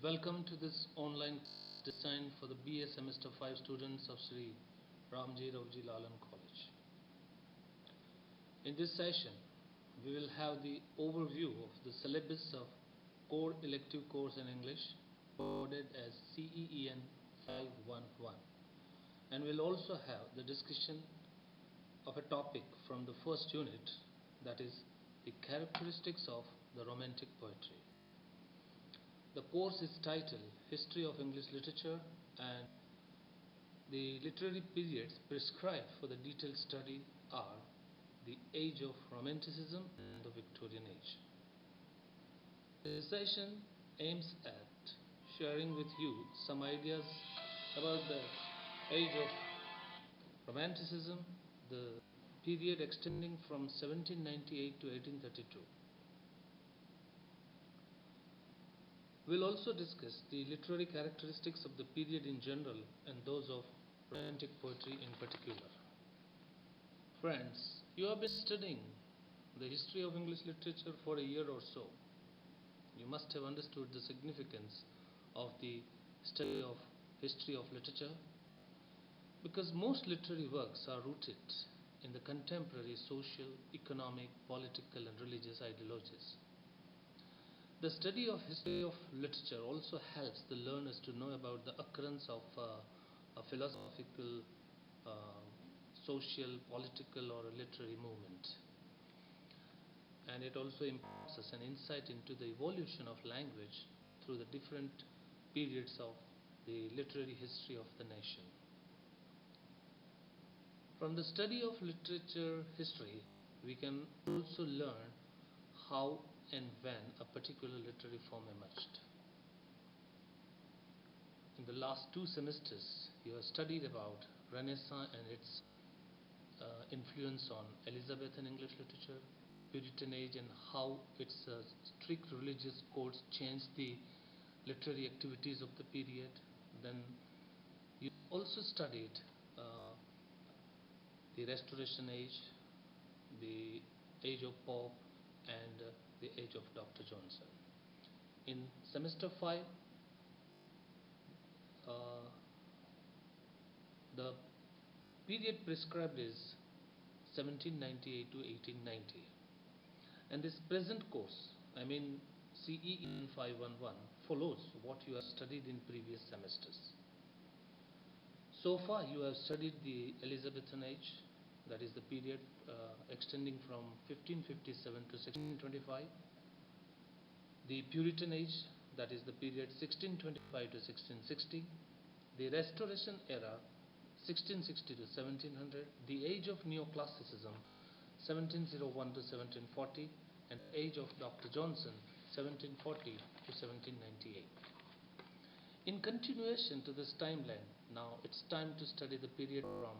Welcome to this online designed for the BA Semester 5 students of Sri R.R.Lalan College. In this session, we will have the overview of the syllabus of core elective course in English, coded as CEEN511, and we'll also have the discussion of a topic from the first unit, that is the characteristics of the Romantic poetry. The course is titled History of English Literature, and the literary periods prescribed for the detailed study are the Age of Romanticism and the Victorian Age. This session aims at sharing with you some ideas about the Age of Romanticism, the period extending from 1798 to 1832. We'll also discuss the literary characteristics of the period in general and those of Romantic poetry in particular. Friends, you have been studying the history of English literature for a year or so. You must have understood the significance of the study of history of literature, because most literary works are rooted in the contemporary social, economic, political and religious ideologies. The study of history of literature also helps the learners to know about the occurrence of a philosophical, social, political or a literary movement. And it also imparts us an insight into the evolution of language through the different periods of the literary history of the nation. From the study of literature history, we can also learn how and when a particular literary form emerged. In the last 2 semesters, you have studied about Renaissance and its influence on Elizabethan English literature, Puritan Age and how its strict religious codes changed the literary activities of the period. Then you also studied the Restoration Age, the Age of Pope and the Age of Dr. Johnson. In semester 5, the period prescribed is 1798 to 1890, and this present course, I mean CEEN511, follows what you have studied in previous semesters. So far you have studied the Elizabethan Age, that is the period extending from 1557 to 1625. The Puritan Age, that is the period 1625 to 1660. The Restoration Era, 1660 to 1700. The Age of Neoclassicism, 1701 to 1740. And Age of Dr. Johnson, 1740 to 1798. In continuation to this timeline, now it's time to study the period from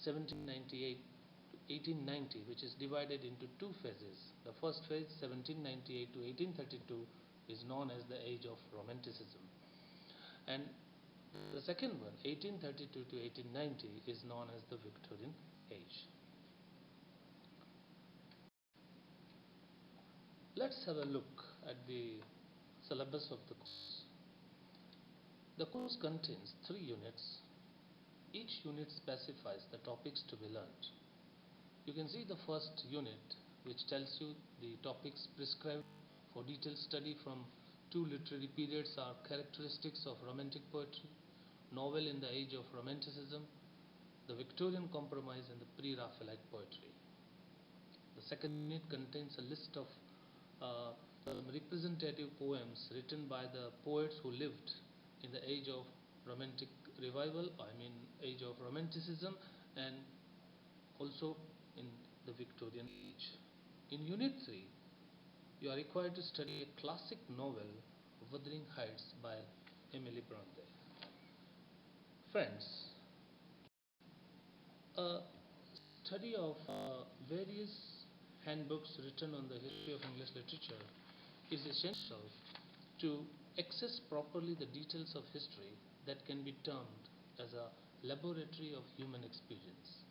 1798 to 1890, which is divided into 2 phases. The first phase, 1798 to 1832, is known as the Age of Romanticism, and the second one, 1832 to 1890, is known as the Victorian Age. Let's have a look at the syllabus of the course. The course contains 3 units. Each unit specifies the topics to be learned. You can see the first unit, which tells you the topics prescribed for detailed study from 2 literary periods are characteristics of Romantic poetry, novel in the Age of Romanticism, the Victorian Compromise and the pre-Raphaelite poetry. The second unit contains a list of representative poems written by the poets who lived in the Age of Romantic Revival, Age of Romanticism, and also in the Victorian Age. In Unit 3, you are required to study a classic novel, Wuthering Heights by Emily Bronte. Friends, a study of various handbooks written on the history of English literature is essential to access properly the details of history that can be termed as a laboratory of human experience.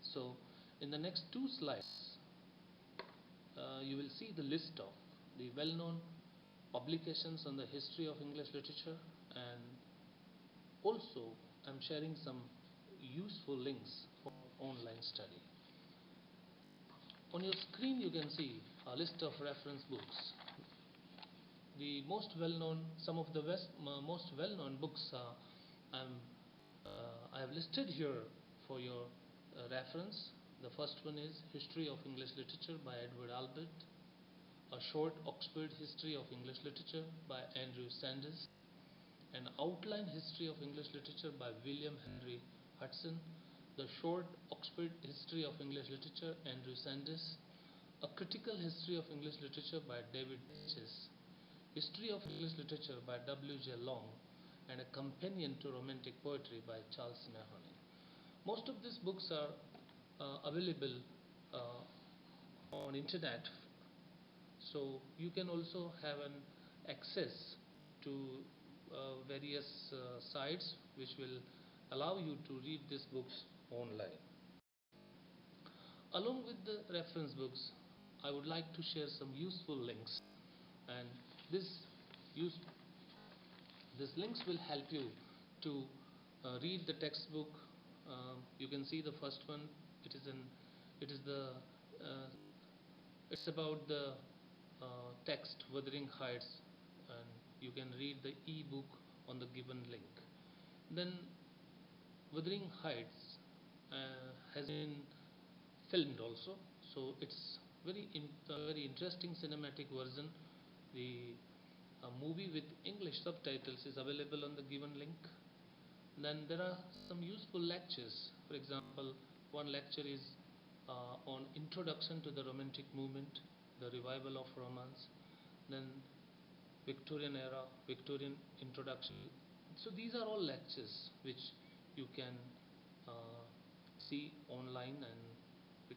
So, in the next 2 slides, you will see the list of the well-known publications on the history of English literature, and also I'm sharing some useful links for online study. On your screen you can see a list of reference books. The most well-known, some of the most well-known books I have listed here for your reference. The first one is History of English Literature by Edward Albert, a short Oxford History of English Literature by Andrew Sandys, an outline history of English literature by William Henry Hudson, the short Oxford History of English Literature, Andrew Sandys, a critical history of English literature by David H.S., History of English Literature by W.J. Long, and a companion to romantic poetry by Charles Mahoney. Most of these books are available on internet, so you can also have an access to various sites which will allow you to read these books online. Along with the reference books, I would like to share some useful links, and these links will help you to read the textbook. You can see the first one. It's about the text Wuthering Heights, and you can read the e-book on the given link. Then Wuthering Heights has been filmed also, so it's a very interesting cinematic version. The movie with English subtitles is available on the given link. Then there are some useful lectures. For example, one lecture is on Introduction to the Romantic Movement, the revival of romance, then Victorian era, Victorian introduction. So these are all lectures which you can see online, and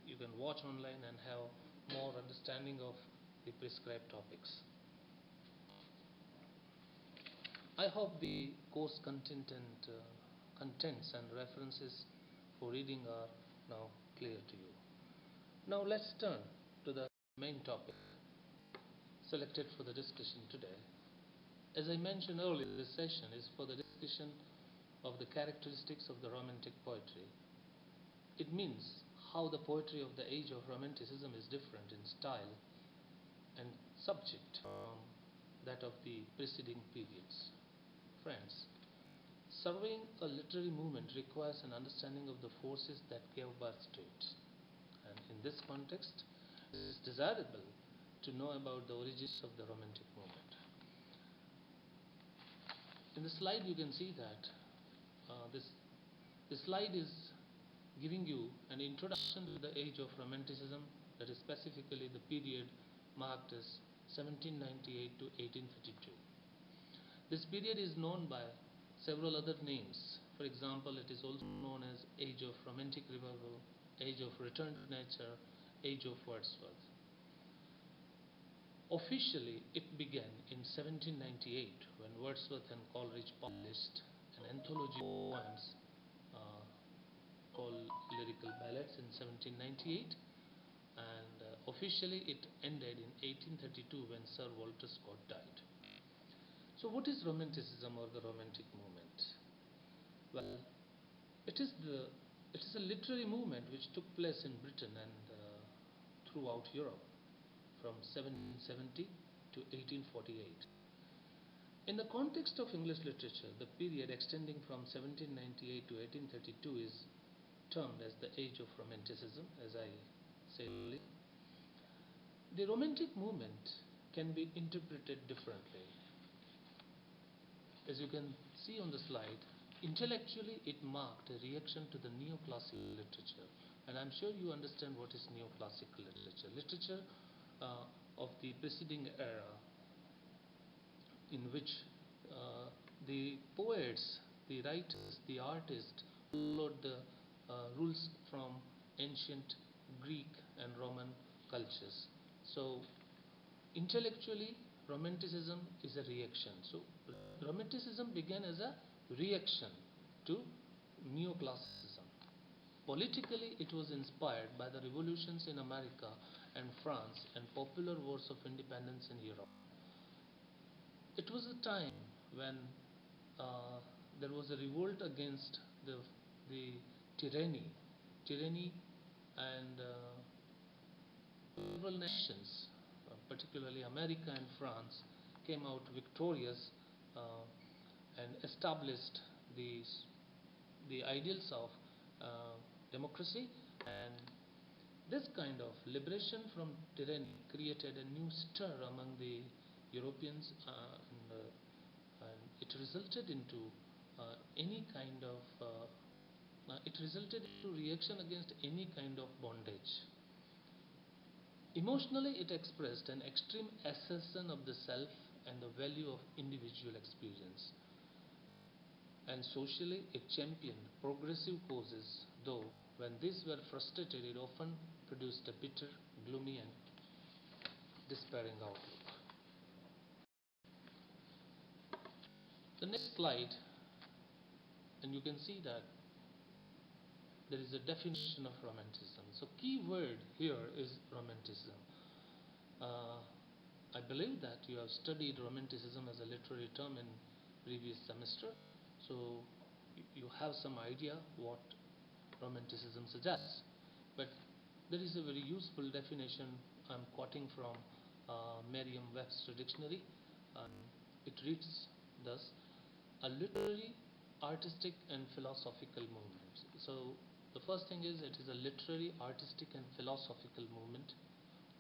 you can watch online and have more understanding of the prescribed topics. I hope the course contents and references for reading are now clear to you. Now let's turn to the main topic selected for the discussion today. As I mentioned earlier, this session is for the discussion of the characteristics of the Romantic poetry. It means how the poetry of the Age of Romanticism is different in style and subject from that of the preceding periods. Friends, surveying a literary movement requires an understanding of the forces that gave birth to it. And in this context, it is desirable to know about the origins of the Romantic movement. In the slide you can see that this slide is giving you an introduction to the Age of Romanticism, that is specifically the period marked as 1798 to 1832. This period is known by several other names. For example, it is also known as Age of Romantic Revival, Age of Return to Nature, Age of Wordsworth. Officially, it began in 1798 when Wordsworth and Coleridge published an anthology of poems called Lyrical Ballads in 1798, and officially it ended in 1832 when Sir Walter Scott died. So what is Romanticism or the Romantic movement? Well, it is a literary movement which took place in Britain and throughout Europe from 1770 to 1848. In the context of English literature, the period extending from 1798 to 1832 is termed as the Age of Romanticism, as I said earlier. The Romantic movement can be interpreted differently. As you can see on the slide, intellectually it marked a reaction to the neoclassical literature, and I'm sure you understand what is neoclassical literature. Literature of the preceding era, in which the poets, the writers, the artists followed the rules from ancient Greek and Roman cultures. So intellectually, Romanticism is a reaction. So Romanticism began as a reaction to neoclassicism. Politically, it was inspired by the revolutions in America and France and popular wars of independence in Europe. It was a time when there was a revolt against the tyranny, and several nations, particularly America and France, came out victorious uh, and established the ideals of uh, democracy. And this kind of liberation from tyranny created a new stir among the Europeans, and it resulted into any kind of it resulted into reaction against any kind of bondage. Emotionally, it expressed an extreme assertion of the self and the value of individual experience. And socially, it championed progressive causes, though when these were frustrated, it often produced a bitter, gloomy, and despairing outlook. The next slide, and you can see that there is a definition of Romanticism. So, key word here is Romanticism. Uh, I believe that you have studied Romanticism as a literary term in previous semester, so you have some idea what Romanticism suggests. But there is a very useful definition I'm quoting from Merriam-Webster dictionary. It reads thus: a literary, artistic, and philosophical movement. So the first thing is, it is a literary, artistic, and philosophical movement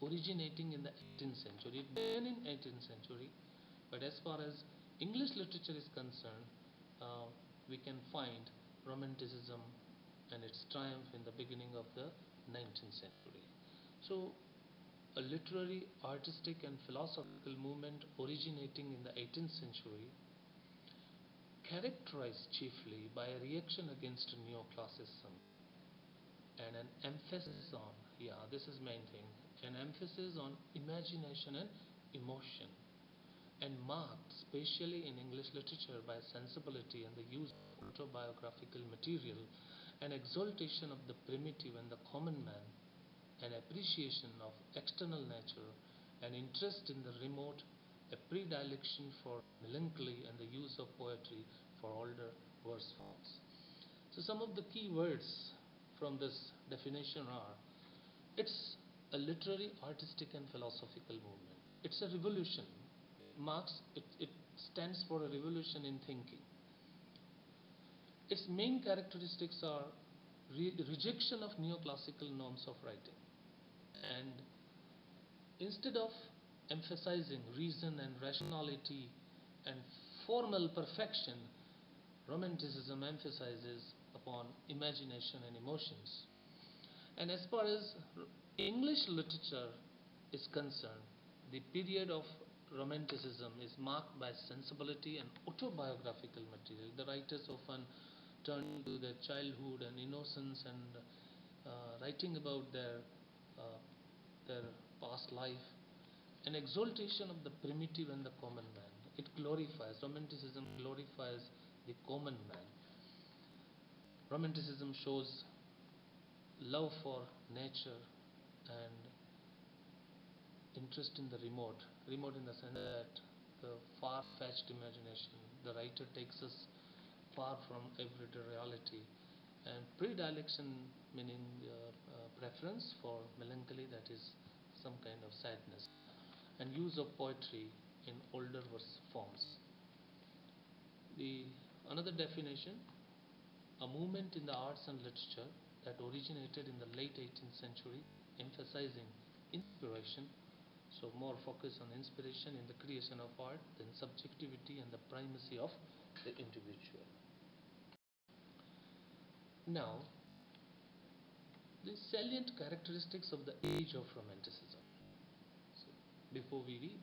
originating in the 18th century. It began in 18th century, but as far as English literature is concerned, we can find Romanticism and its triumph in the beginning of the 19th century. So, a literary, artistic, and philosophical movement originating in the 18th century, characterized chiefly by a reaction against neoclassicism and an emphasis on, this is main thing, an emphasis on imagination and emotion, and marked, especially in English literature, by sensibility and the use of autobiographical material, an exaltation of the primitive and the common man, an appreciation of external nature, an interest in the remote, a predilection for melancholy, and the use of poetry for older verse forms. So some of the key words from this definition are: it's a literary, artistic, and philosophical movement. It's a revolution. It stands for a revolution in thinking. Its main characteristics are rejection of neoclassical norms of writing, and instead of emphasizing reason and rationality and formal perfection, Romanticism emphasizes upon imagination and emotions. And as far as English literature is concerned, the period of Romanticism is marked by sensibility and autobiographical material. The writers often turn to their childhood and innocence, and writing about uh, their past life. An exaltation of the primitive and the common man. Romanticism glorifies the common man. Romanticism shows love for nature and interest in the remote. Remote in the sense that the far-fetched imagination. The writer takes us far from everyday reality. And predilection, meaning preference for melancholy, that is some kind of sadness. And use of poetry in older verse forms. Another definition: a movement in the arts and literature that originated in the late 18th century, emphasizing inspiration, so more focus on inspiration in the creation of art than subjectivity and the primacy of the individual. Now, the salient characteristics of the age of Romanticism. So, before we read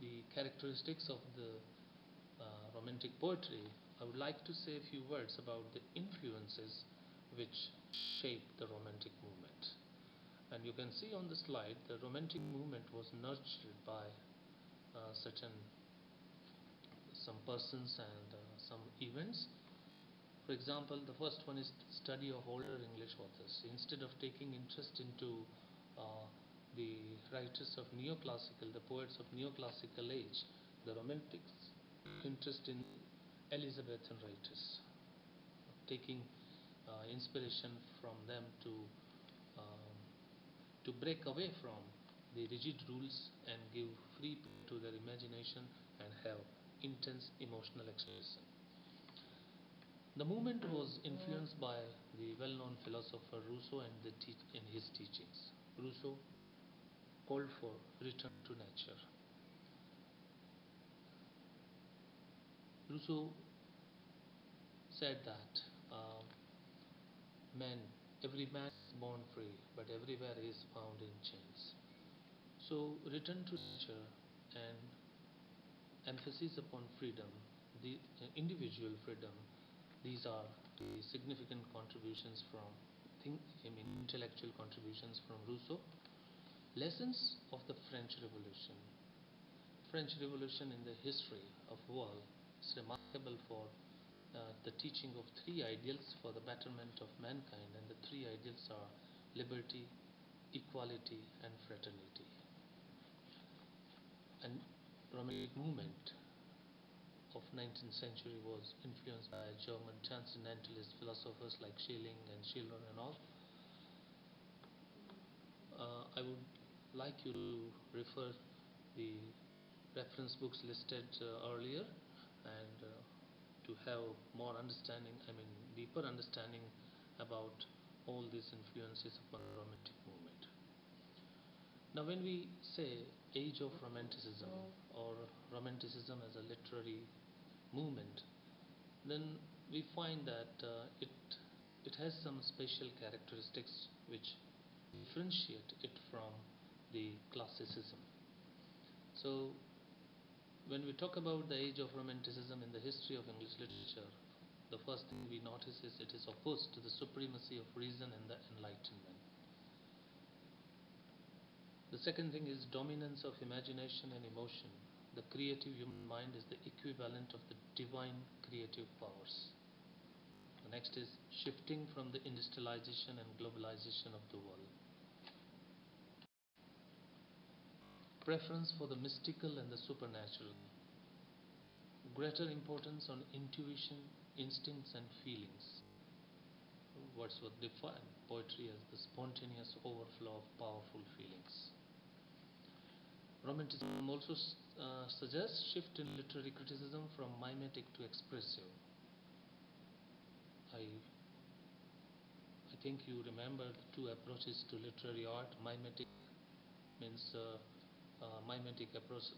the characteristics of the Romantic poetry, I would like to say a few words about the influences which shaped the Romantic movement. And you can see on the slide, the Romantic movement was nurtured by some persons and some events. For example, the first one is study of older English authors. Instead of taking interest into the writers of neoclassical, the poets of neoclassical age, the Romantics' interest in Elizabethan writers, taking inspiration from them um, to break away from the rigid rules and give free play to their imagination and have intense emotional expression. The movement was influenced by the well-known philosopher Rousseau and in his teachings. Rousseau called for return to nature. Rousseau said that man, every man is born free, but everywhere he is found in chains. So, return to nature and emphasis upon freedom, the individual freedom, these are the significant contributions from intellectual contributions from Rousseau. Lessons of the French Revolution. French Revolution in the history of world is remarkable for the teaching of three ideals for the betterment of mankind, and the three ideals are liberty, equality, and fraternity. And Romantic movement of 19th century was influenced by German transcendentalist philosophers like Schelling and Schiller and all. I would like you to refer the reference books listed earlier and to have more understanding, deeper understanding about all these influences upon the Romantic movement. Now, when we say Age of Romanticism or Romanticism as a literary movement, then we find that it has some special characteristics which differentiate it from the classicism. So, when we talk about the Age of Romanticism in the history of English literature, the first thing we notice is it is opposed to the supremacy of reason and the Enlightenment. The second thing is dominance of imagination and emotion. The creative human mind is the equivalent of the divine creative powers. The next is shifting from the industrialization and globalization of the world. Preference for the mystical and the supernatural. Greater importance on intuition, instincts, and feelings. Wordsworth defined poetry as the spontaneous overflow of powerful feelings. Romanticism also suggests shift in literary criticism from mimetic to expressive. I think you remember the two approaches to literary art. Mimetic means mimetic approach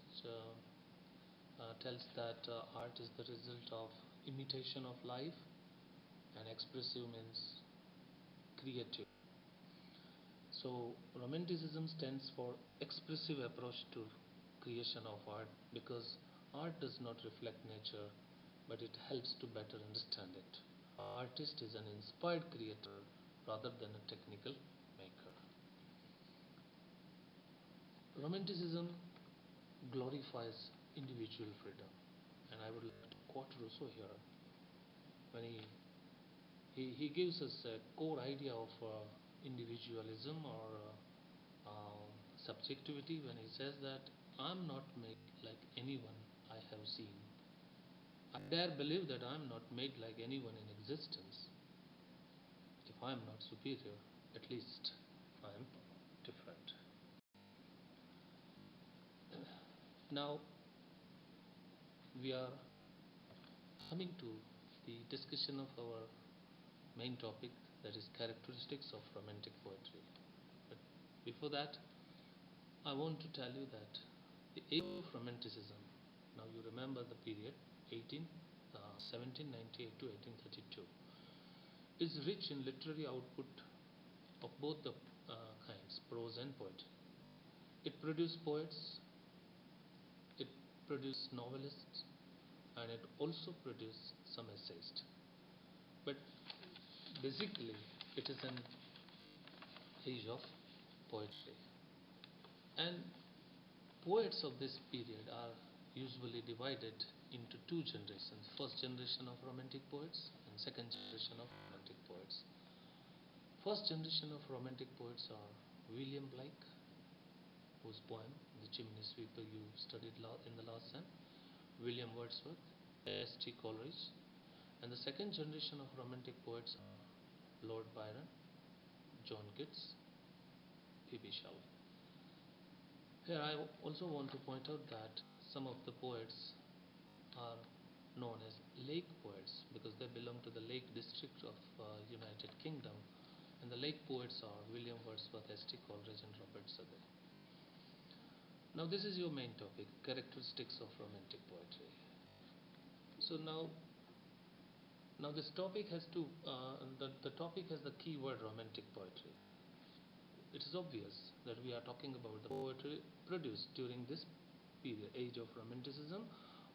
tells that art is the result of imitation of life, and expressive means creative. So Romanticism stands for expressive approach to creation of art, because art does not reflect nature, but it helps to better understand it. Artist is an inspired creator rather than a technical maker. Romanticism glorifies individual freedom, and I would like to quote Rousseau here when he gives us a core idea of individualism or subjectivity when he says that I'm not made like anyone I have seen. I dare believe that I'm not made like anyone in existence. If I'm not superior, at least I'm different. Now we are coming to the discussion of our main topic, that is characteristics of romantic poetry. But before that, I want to tell you that the age of romanticism, now you remember the period 1798 to 1832, is rich in literary output of both the kinds, prose and poetry. It produced poets, it produced novelists, and it also produced some essayists. But basically, it is an age of poetry. And poets of this period are usually divided into two generations. First generation of romantic poets and second generation of romantic poets. First generation of romantic poets are William Blake, whose poem, The Chimney Sweeper, you studied in the last sem, William Wordsworth, S.T. Coleridge, and the second generation of Romantic poets are Lord Byron, John Keats, P.B. Shelley. Here I also want to point out that some of the poets are known as lake poets because they belong to the Lake District of United Kingdom, and the lake poets are William Wordsworth, S.T. Coleridge, and Robert Southey. Now this is your main topic, characteristics of Romantic poetry. So now this topic has the topic has the key word Romantic poetry. It is obvious that we are talking about the poetry produced during this period, Age of Romanticism,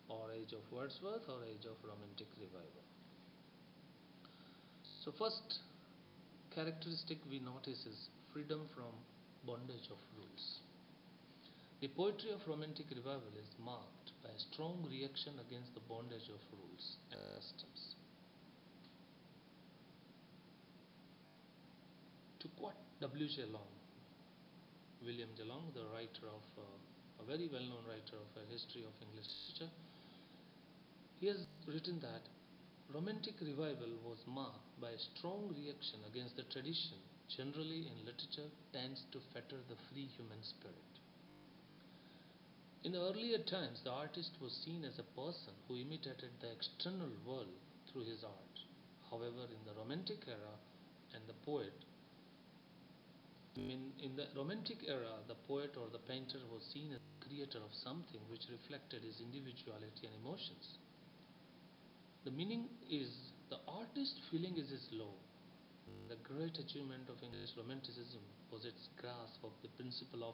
or Age of Wordsworth, or Age of Romantic Revival. So first characteristic we notice is freedom from bondage of rules. The poetry of Romantic Revival is marked by a strong reaction against the bondage of rules and customs. To quote W.J. Long, William J. Long, the writer of a very well-known writer of a history of English literature, he has written that Romantic Revival was marked by a strong reaction against the tradition generally in literature tends to fetter the free human spirit. In the earlier times, the artist was seen as a person who imitated the external world through his art. However, in the Romantic era and the poet, in the Romantic era, the poet or the painter was seen as the creator of something which reflected his individuality and emotions. The meaning is the artist's feeling is his law. The great achievement of English Romanticism was its grasp of the principle of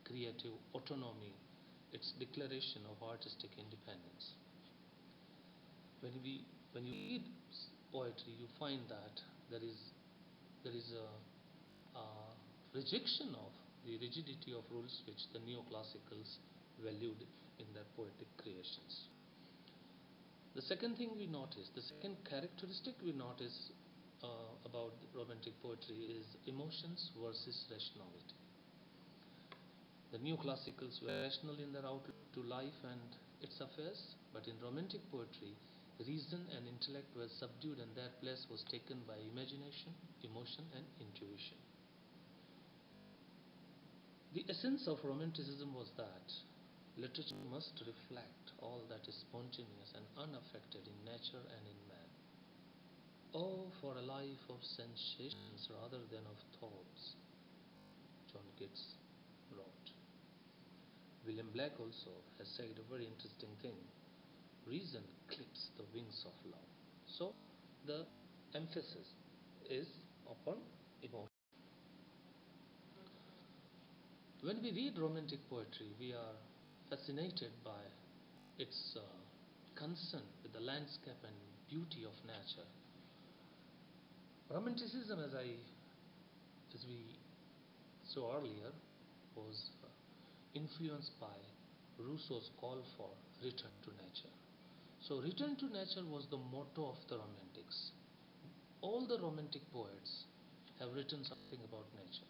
creative autonomy, its declaration of artistic independence. When you read poetry, you find that there is a rejection of the rigidity of rules which the neoclassicals valued in their poetic creations. The second thing we notice, the second characteristic we notice about Romantic poetry is emotions versus rationality. The neoclassicals were rational in their outlook to life and its affairs, but in Romantic poetry, reason and intellect were subdued and their place was taken by imagination, emotion, and intuition. The essence of Romanticism was that literature must reflect all that is spontaneous and unaffected in nature and in man. Oh, for a life of sensations rather than of thoughts, John Keats wrote. William Blake also has said a very interesting thing. Reason clips the wings of love. So, the emphasis is upon emotion. When we read Romantic poetry, we are fascinated by its concern with the landscape and beauty of nature. Romanticism, as we saw earlier, was influenced by Rousseau's call for return to nature. So return to nature was the motto of the Romantics. All the Romantic poets have written something about nature.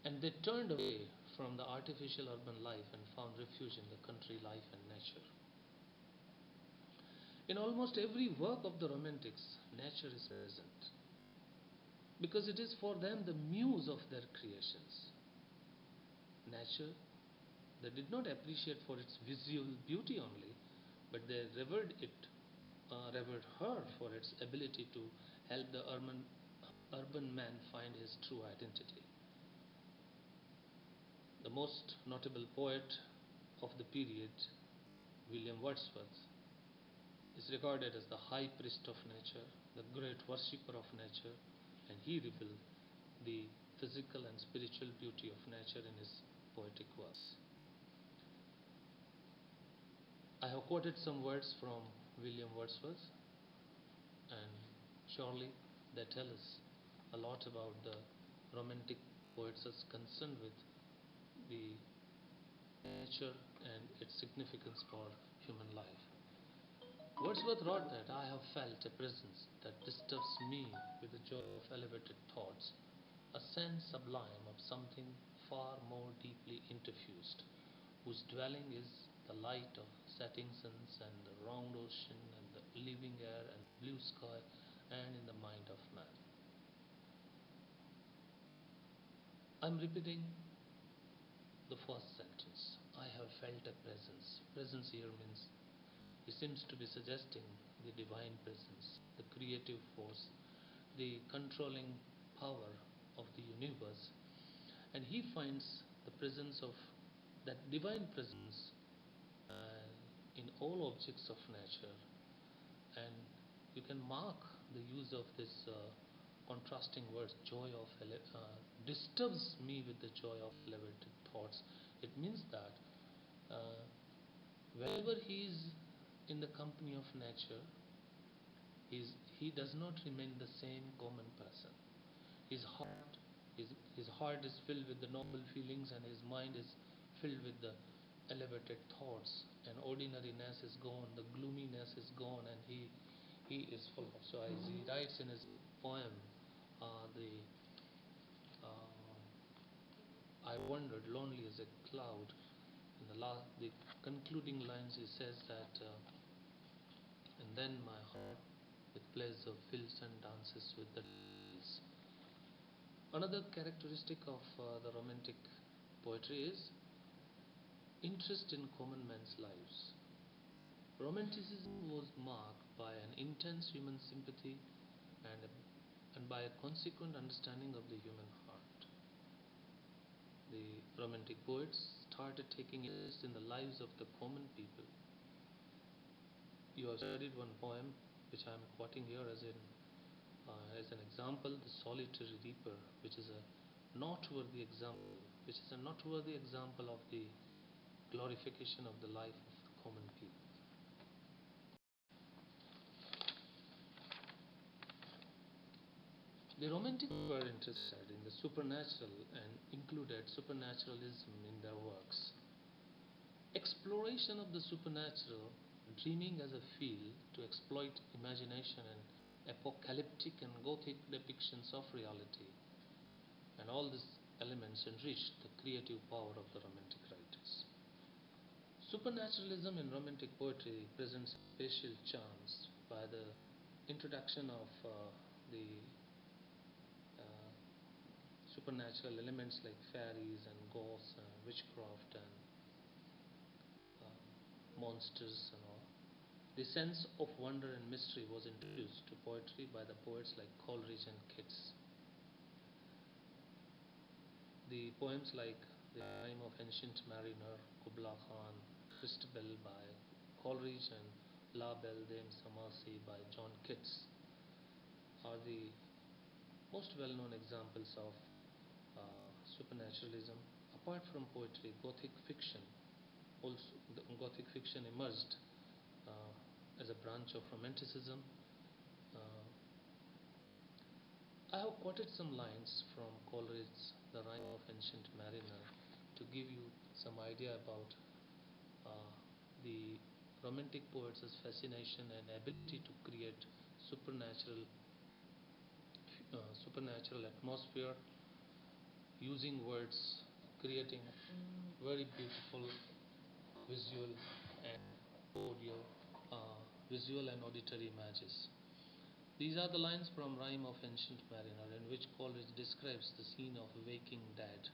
And they turned away from the artificial urban life and found refuge in the country life and nature. In almost every work of the Romantics, nature is present, because it is for them the muse of their creations. Nature, they did not appreciate for its visual beauty only, but they revered her for its ability to help the urban man find his true identity. The most notable poet of the period, William Wordsworth, is regarded as the high priest of nature, the great worshipper of nature, and he revealed the physical and spiritual beauty of nature in his poetic works. I have quoted some words from William Wordsworth, and surely they tell us a lot about the Romantic poets' concern with the nature and its significance for human life. Wordsworth wrote that I have felt a presence that disturbs me with the joy of elevated thoughts, a sense sublime of something far more deeply interfused, whose dwelling is the the light of setting suns and the round ocean and the living air and blue sky and in the mind of man. I'm repeating the first sentence. I have felt a presence. Presence here means he seems to be suggesting the divine presence, the creative force, the controlling power of the universe, and he finds the presence of that divine presence in all objects of nature. And you can mark the use of this contrasting words, joy of disturbs me with the joy of elevated thoughts. It means that whenever he is in the company of nature, he does not remain the same common person. His heart, his heart is filled with the noble feelings, and his mind is filled with the elevated thoughts. And ordinariness is gone, the gloominess is gone, and he is full of. So as he writes in his poem, I wandered lonely as a cloud. In the concluding lines, he says that, and then my heart with pleasure fills and dances with the hills. Another characteristic of the romantic poetry is interest in common men's lives. Romanticism was marked by an intense human sympathy and by a consequent understanding of the human heart. The romantic poets started taking interest in the lives of the common people. You have studied one poem which I am quoting here as an example, the solitary reaper, which is a noteworthy example of the glorification of the life of the common people. The Romantics were interested in the supernatural and included supernaturalism in their works. Exploration of the supernatural, dreaming as a field to exploit imagination and apocalyptic and gothic depictions of reality, and all these elements enriched the creative power of the Romantic writers. Supernaturalism in Romantic poetry presents special charms by the introduction of the supernatural elements like fairies and ghosts and witchcraft and monsters and all. The sense of wonder and mystery was introduced to poetry by the poets like Coleridge and Keats. The poems like The Rime of Ancient Mariner, Kubla Khan, Christabel by Coleridge, and La Belle Dame Samasi by John Keats are the most well-known examples of supernaturalism. Apart from poetry, Gothic fiction emerged as a branch of Romanticism. I have quoted some lines from Coleridge's The Rime of Ancient Mariner to give you some idea about the Romantic poets' fascination and ability to create supernatural atmosphere using words, creating very beautiful visual and audio, visual and auditory images. These are the lines from Rime of Ancient Mariner, in which Coleridge describes the scene of waking dead.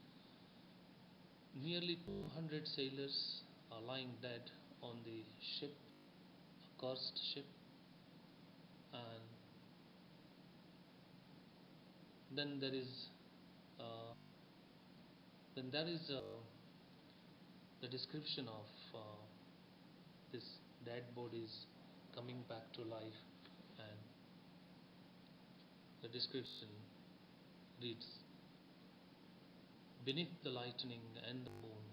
Nearly 200 sailors are lying dead on the ship, a cursed ship, and then there is the description of this dead bodies coming back to life, and the description reads, beneath the lightning and the moon,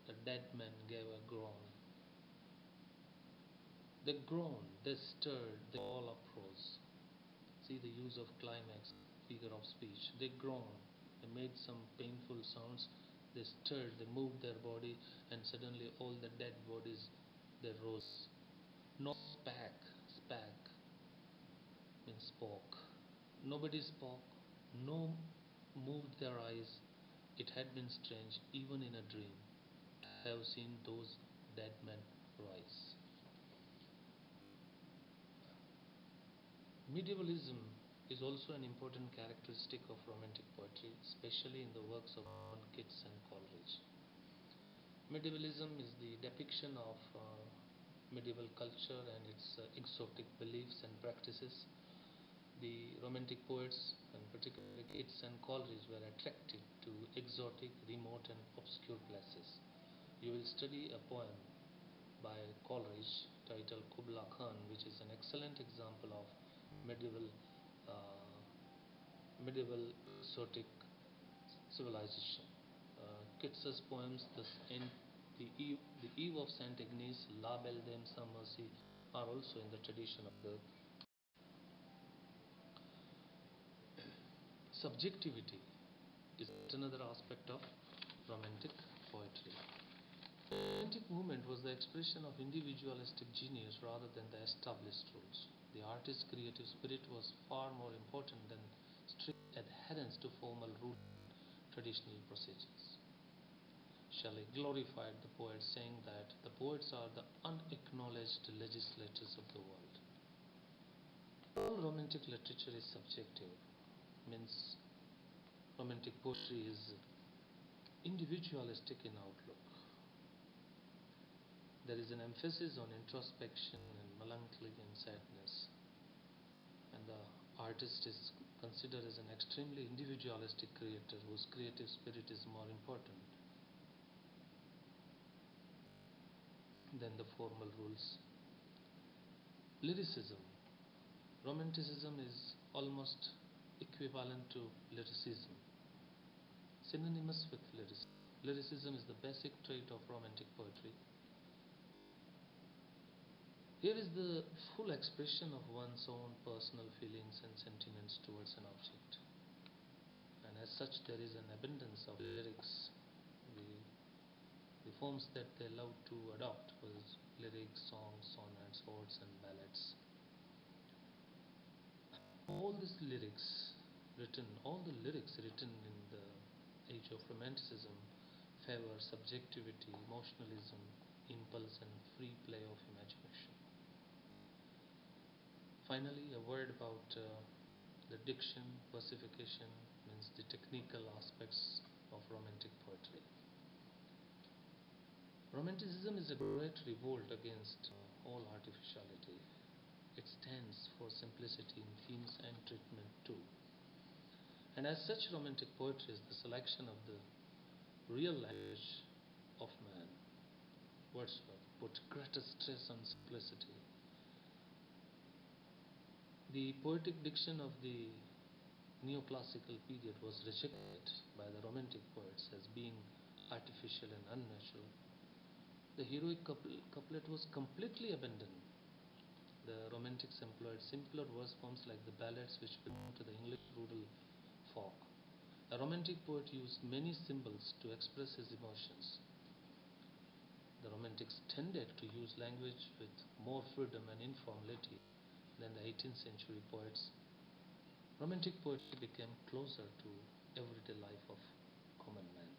the dead men gave a groan. They groaned, they stirred, they all uprose. See the use of climax, figure of speech. They groaned, they made some painful sounds, they stirred, they moved their body, and suddenly all the dead bodies, they rose. No spake means spoke. Nobody spoke, no moved their eyes. It had been strange, even in a dream, to have seen those dead men rise. Medievalism is also an important characteristic of Romantic poetry, especially in the works of Keats and Coleridge. Medievalism is the depiction of medieval culture and its exotic beliefs and practices. The Romantic poets, and particularly Keats and Coleridge, were attracted to exotic, remote, and obscure places. You will study a poem by Coleridge titled Kubla Khan, which is an excellent example of medieval uh, medieval exotic civilization. Keats's poems, the Eve of Saint Agnes, La Belle Dame sans Merci, are also in the tradition of the subjectivity. Is another aspect of Romantic poetry. The Romantic movement was the expression of individualistic genius rather than the established rules. The artist's creative spirit was far more important than strict adherence to formal rules and traditional procedures. Shelley glorified the poets, saying that the poets are the unacknowledged legislators of the world. All Romantic literature is subjective, means Romantic poetry is individualistic in outlook. There is an emphasis on introspection and melancholy and sadness, and the artist is considered as an extremely individualistic creator whose creative spirit is more important than the formal rules. Lyricism. Romanticism is almost equivalent to lyricism, synonymous with lyricism. Lyricism is the basic trait of Romantic poetry. Here is the full expression of one's own personal feelings and sentiments towards an object, and as such there is an abundance of lyrics. The forms that they loved to adopt was lyrics, songs, sonnets, odes and ballads. All the lyrics written in the Age of Romanticism favor subjectivity, emotionalism, impulse and free play of imagination. Finally, a word about the diction, versification, means the technical aspects of Romantic poetry. Romanticism is a great revolt against all artificiality. It stands for simplicity in themes and treatment too. And as such, Romantic poetry is the selection of the real language of man. Wordsworth put greater stress on simplicity. The poetic diction of the neoclassical period was rejected by the Romantic poets as being artificial and unnatural. The heroic couplet was completely abandoned. The Romantics employed simpler verse forms like the ballads which belong to the English rural folk. A Romantic poet used many symbols to express his emotions. The Romantics tended to use language with more freedom and informality than the 18th century poets. Romantic poetry became closer to everyday life of common man.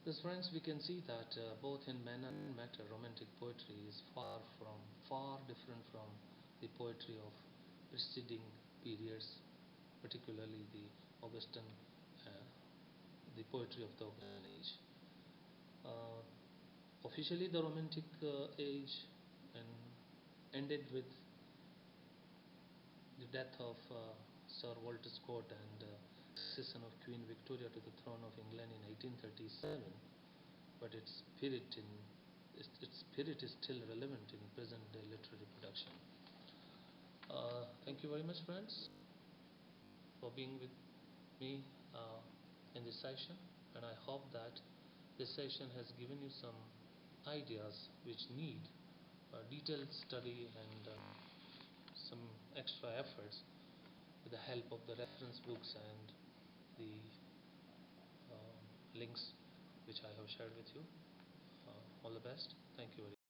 Thus, friends, we can see that both in manner and matter, Romantic poetry is far different from the poetry of preceding periods, particularly uh, the poetry of the Augustan age. Officially, the Romantic age ended with the death of Sir Walter Scott and accession of Queen Victoria to the throne of England in 1837, but its spirit is still relevant in present day literary production. Thank you very much, friends, for being with me in this session, and I hope that this session has given you some ideas which need detailed study and some extra efforts with the help of the reference books and the links which I have shared with you. All the best. Thank you very much.